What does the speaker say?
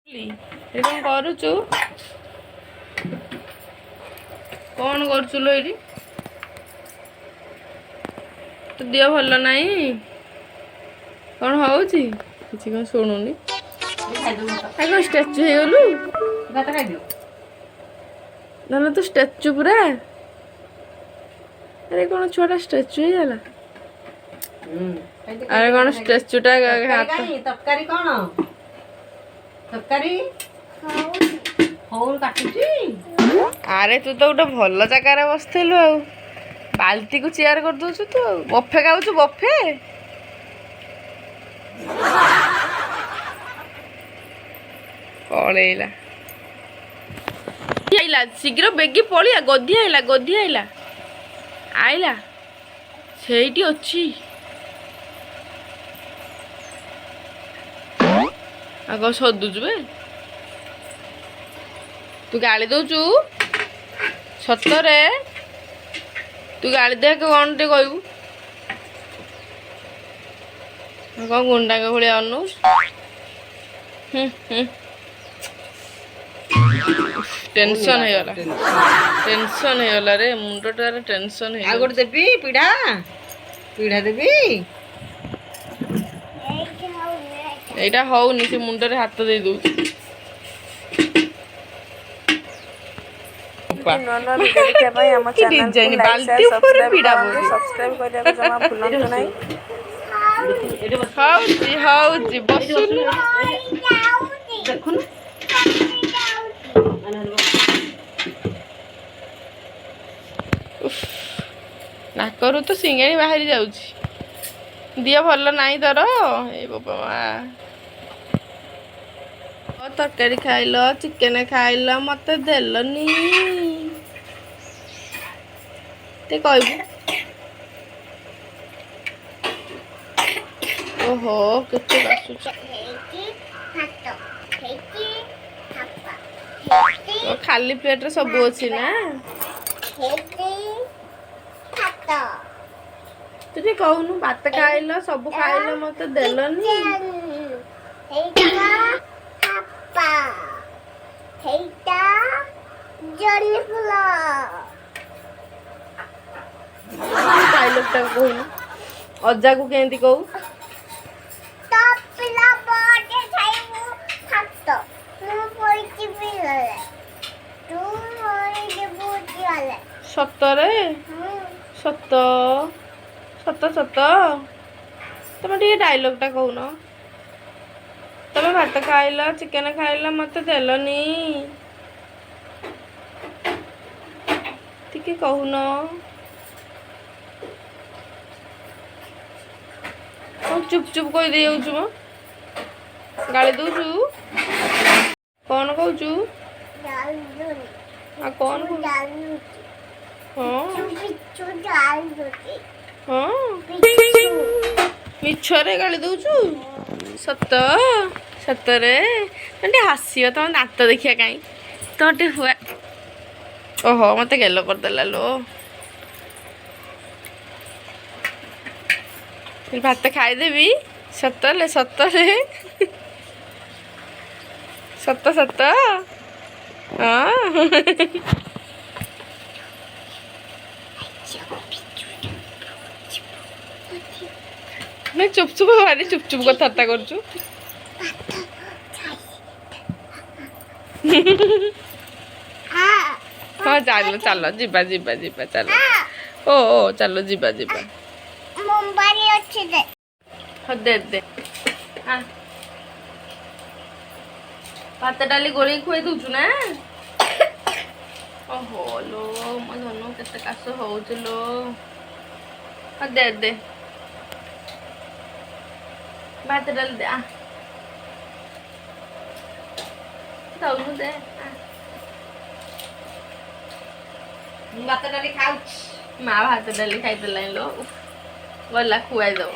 कौन करुचु कौन करुचु लो ये तो दिह भल नहीं कौन होची किसी कौन शुणुनी कौन स्टैचू हो गलु ना तो स्टैचू पूरा अरे कौन छुआ स्टैचू हो गला अरे कौन स्टैचू टा तरकारी कौन तरकारी हौल काटुची अरे तू तो गोटे भल जगार बसलु आ बाल्टी को चेयर कर दउछु तू बफे खाऊछु बफे पळेला आइला शीघ्र बेगी पळिया गदी आइला आइला सेठी अछि आग सदुचु बे तू गाली दउचु सतरे तू गाली दे कौन टे कहबू कौन गुंडा के भाई अनु टेंशन हो गला रे मुंडटारे टेंशन हो आगोट देबी पीढ़ा पीढ़ा देबी एटा होउनी से मुंडरे हाथ दे दउ नोनो वीडियो देखिया भाई हम चैनल को लाइक शेयर सब्सक्राइब करिया को जमा भूलंतु नहीं हाउजी बसुन देखुन नाकरू तो सिंगाणी बाहरी जाउची दिया भल नहीं तोर ए बाबा माँ तरकारी खाइल चिकेन खाइल मत देलनी ते कहबू ओहो केते बासुच खाली प्लेट रे सब अछि ना तुझे कहूनु भात खाइल सब खाइल मत देलनी डायलॉग टा कहूनु अज्जा को केंती कहू सतरे सत सत सत तुम टे डायलॉग टा कहून तुम भात खाइल चिकेन खाइल मत देलनी टिके कहून चुप चुप कह दे जाऊँ गाली दउचु कौन कहचु आ कौन मिछरे गाली दउचु सत सतरे हसियो तुम दांत देखिया कहीं तो हुआ ओहो मत गेलो करदेला लो भात खाईदेवी सतले सतरे सत सत हाँ मैं चुप चुप भारी चुप चुप कथा करचु हाँ चलो चलो जीवा जीवा जीवा चलो ओ चलो जीवा जीवा हाँ दे दे भात डाली गोली खुई दूचु ना ओहो लो मो धनु केते काश होउचलो हाँ दे दे भात डाली दे दउनु दे भात डाली खाऊ माँ भात डाली खाई देला लो गला खुआई दो